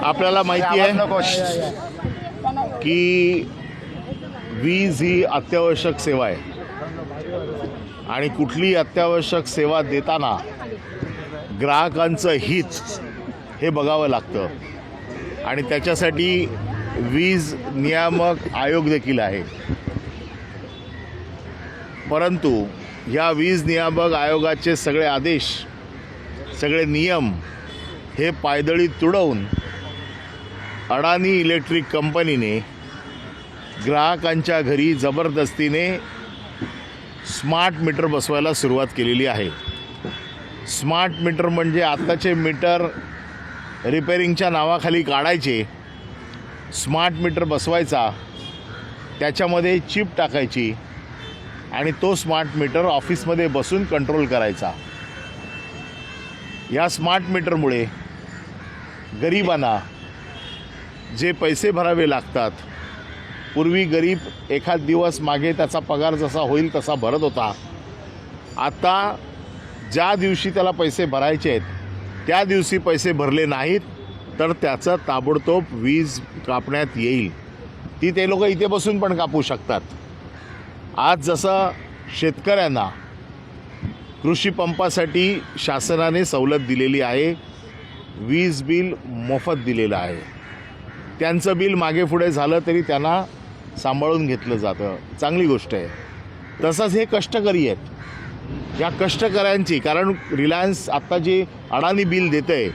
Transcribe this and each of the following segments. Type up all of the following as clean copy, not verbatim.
आपल्याला माहिती आहे की वीज ही अत्यावश्यक सेवा आहे आणि कुठली अत्यावश्यक सेवा देताना ग्राहकांचं हित हे बघावं लागतं आणि त्याच्यासाठी वीज नियामक आयोग देखील आहे. परंतु या वीज नियामक आयोगाचे सगळे आदेश, सगळे नियम हे पायदळी तुडवून अडानी इलेक्ट्रिक कंपनीने ग्राहकांच्या घरी जबरदस्तीने स्मार्ट मीटर बसवायला सुरुवात केलेली आहे. स्मार्ट मीटर म्हणजे आत्ताचे मीटर रिपेरिंगच्या नावाखाली काढायचे, स्मार्ट मीटर बसवायचा, त्याच्यामध्ये चिप टाकायची आणि तो स्मार्ट मीटर ऑफिसमध्ये बसून कंट्रोल करायचा. या स्मार्ट मीटरमुळे गरिबांना जे पैसे भरावे लागतात, पूर्वी गरीब एखाद दिवस मागे त्याचा पगार जसा होईल तसा भरत होता, आता ज्या दिवशी त्याला पैसे भरायचे आहेत त्या दिवशी पैसे भरले नाहीत तर त्याचं ताबडतोब वीज कापण्यात येईल. ती ते लोक इथे बसून पण कापू शकतात. आज जसं शेतकऱ्यांना कृषी पंपासाठी शासनाने सवलत दिलेली आहे, वीज बिल मोफत दिलेलं आहे, त्यांचं बिल मागे पुढे झालं तरी त्यांना सांभाळून घेतलं जातं, चांगली गोष्ट आहे. तसंच हे कष्टकरी आहेत, या कष्टकऱ्यांची, कारण रिलायन्स आत्ता जे अडानी बिल देतं आहे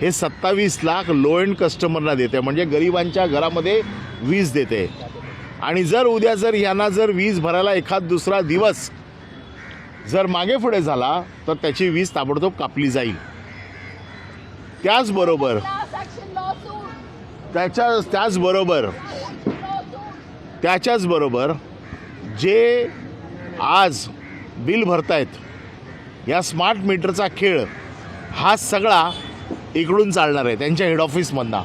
हे 27 लाख लो एंड कस्टमरना देते, म्हणजे गरिबांच्या घरामध्ये वीज देते. आणि जर उद्या यांना वीज भरायला एखाद दुसरा दिवस जर मागे पुढे झाला तर त्याची वीज ताबडतोब कापली जाईल. त्याच्याचबरोबर जे आज बिल भरतायत या स्मार्ट मीटरचा खेळ हा सगळा इकडून चालणार आहे, त्यांच्या हेड ऑफिसमधनं.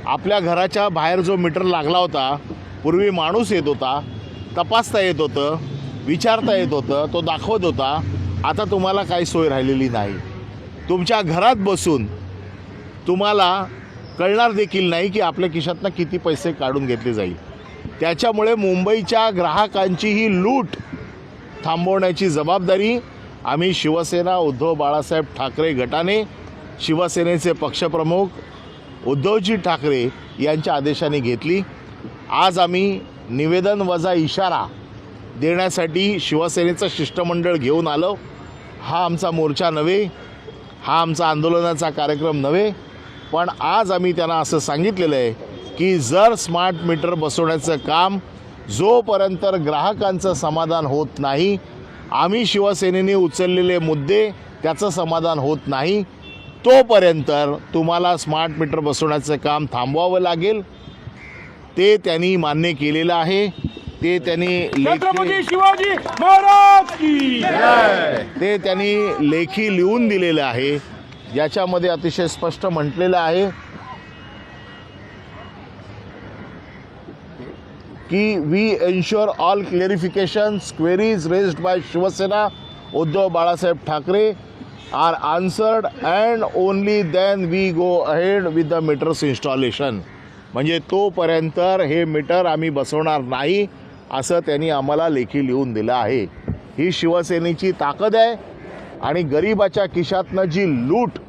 आपल्या घराच्या बाहेर जो मीटर लागला होता, पूर्वी माणूस येत होता, तपासता येत होतं, विचारता येत होतं, तो दाखवत होता. आता तुम्हाला काही सोय राहिलेली नाही. तुमच्या घरात बसून तुम्हाला कळणार देखील नाही की आपल्या खिशातनं किती पैसे काढून घेतले जाईल. त्याच्यामुळे मुंबईच्या ग्राहकांची ही लूट थांबवण्याची जबाबदारी आम्ही शिवसेना उद्धव बाळासाहेब ठाकरे गटाने, शिवसेनेचे पक्षप्रमुख उद्धवजी ठाकरे यांच्या आदेशाने घेतली. आज आम्ही निवेदन वजा इशारा देण्यासाठी शिवसेनेचं शिष्टमंडळ घेऊन आलो. हा आमचा मोर्चा नव्हे, हा आमचा आंदोलनाचा कार्यक्रम नव्हे, पण आज आम्ही त्यांना असं सांगितलेलं आहे की जर स्मार्ट मीटर बसवण्याचं काम जोपर्यंत ग्राहकांचं समाधान होत नाही, आम्ही शिवसेनेने उचललेले मुद्दे त्याचं समाधान होत नाही, तोपर्यंत तुम्हाला स्मार्ट मीटर बसवण्याचं काम थांबवावं लागेल. ते त्यांनी मान्य केलेलं आहे. ते त्यांनी लेखी लिहून दिलेलं आहे, याच्यामध्ये अतिशय स्पष्ट म्हटलेलं आहे की we ensure all clarifications queries raised by Shiv Sena Uddhav Balasaheb Thackeray are answered and only then we go ahead with the meters installation. म्हणजे तोपर्यंत हे मीटर आम्ही बसवणार नाही असं त्यांनी आम्हाला लेखी लिहून दिलं आहे. ही शिवसेनेची ताकद आहे आणि गरिबाच्या खिशातनं जी लूट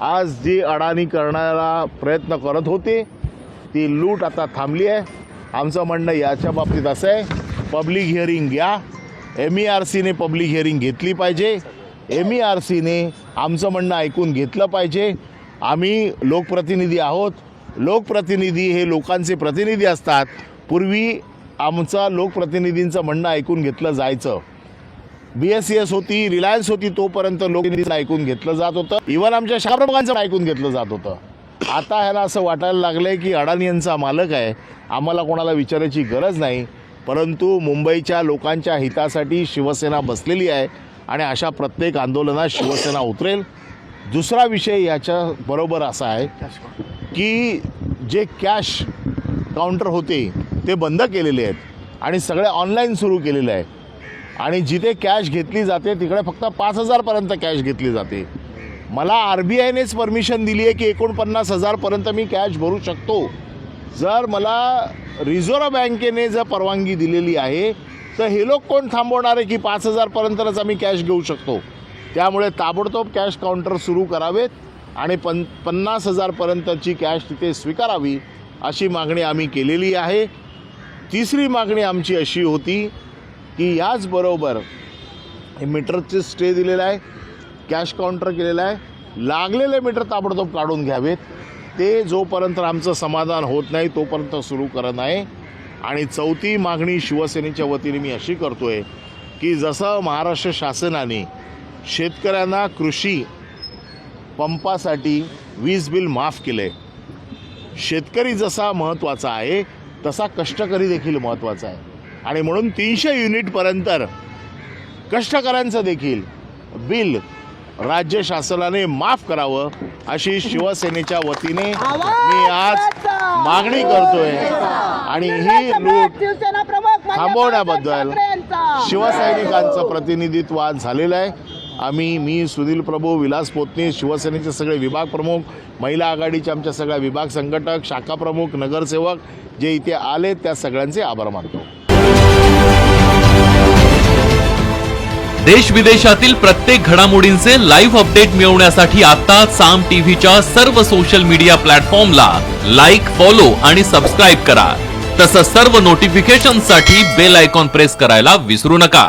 आज जी अडाणी करण्याला प्रयत्न करत होते ती लूट आता थांबली आहे. आमचं म्हणणं याच्या बाबतीत असं आहे, पब्लिक हिअरिंग घ्या. MERCने पब्लिक हिअरिंग घेतली पाहिजे. MERCने आमचं म्हणणं ऐकून घेतलं पाहिजे. आम्ही लोकप्रतिनिधी आहोत. लोकप्रतिनिधी हे लोकांचे प्रतिनिधी असतात. पूर्वी आमचा लोकप्रतिनिधींचं म्हणणं ऐकून घेतलं जायचं. BSES होती, रिलायन्स होती, तोपर्यंत लोकप्रतिनिधींचं ऐकून घेतलं जात होतं. इव्हन आमच्या शाप्रमुखांचं ऐकून घेतलं जात होतं. आता ह्याला असं वाटायला लागलं आहे की अडाणी यांचा मालक आहे, आम्हाला कोणाला विचारायची गरज नाही. परंतु मुंबईच्या लोकांच्या हितासाठी शिवसेना बसलेली आहे आणि अशा प्रत्येक आंदोलनात शिवसेना उतरेल. दुसरा विषय याच्याबरोबर असा आहे की जे कॅश काउंटर होते ते बंद केलेले आहेत आणि सगळे ऑनलाईन सुरू केलेलं आहे आणि जिथे कॅश घेतली जाते तिकडे फक्त 5,000 पर्यंत कॅश घेतली जाते. मला RBIनेच परमिशन दिली आहे की 49,000 पर्यंत मी कॅश भरू शकतो. जर मला रिझर्व्ह बँकेने जर परवानगी दिलेली आहे तर हे लोक कोण थांबवणार आहे की 5,000 पर्यंतच आम्ही कॅश घेऊ शकतो. त्यामुळे ताबडतोब कॅश काउंटर सुरू करावेत आणि 50,000 पर्यंतची कॅश तिथे स्वीकारावी अशी मागणी आम्ही केलेली आहे. तिसरी मागणी आमची अशी होती की याचबरोबर हे मीटरचे स्टे दिलेला आहे, कॅश काउंटर केलेलं आहे, लागलेले मीटर ताबडतोब काढून घ्यावेत. ते जोपर्यंत आमचं समाधान होत नाही तोपर्यंत सुरू करत आहे. आणि चौथी मागणी शिवसेनेच्या वतीने मी अशी करतोय की जसं महाराष्ट्र शासनाने शेतकऱ्यांना कृषी पंपासाठी वीज बिल माफ केलं आहे, शेतकरी जसा महत्त्वाचा आहे तसा कष्टकरी देखील महत्त्वाचा आहे. आणि म्हणून 300 युनिटपर्यंत कष्टकऱ्यांचं देखील बिल राज्य शासनाने माफ करावं अशी शिवसेनेच्या वतीने मी आज मागणी करतोय. आणि ही लूट थांबवण्याबद्दल शिवसैनिकांचं प्रतिनिधित्व आज झालेलं आहे. मी सुनील प्रभू, विलास पोतनी, शिवसेनेचे सगळे विभाग प्रमुख, महिला आघाडीचे आमच्या सगळ्या विभाग संघटक, शाखा प्रमुख, नगरसेवक जे इथे आले त्या सगळ्यांचे आभार मानतो. देश विदेशातील प्रत्येक घडामोडींचे लाईव्ह अपडेट मिळवण्यासाठी आता साम टीव्हीच्या सर्व सोशल मीडिया प्लॅटफॉर्मला लाईक, फॉलो आणि सबस्क्राईब करा. तसंच सर्व नोटिफिकेशनसाठी बेल आयकॉन प्रेस करायला विसरू नका.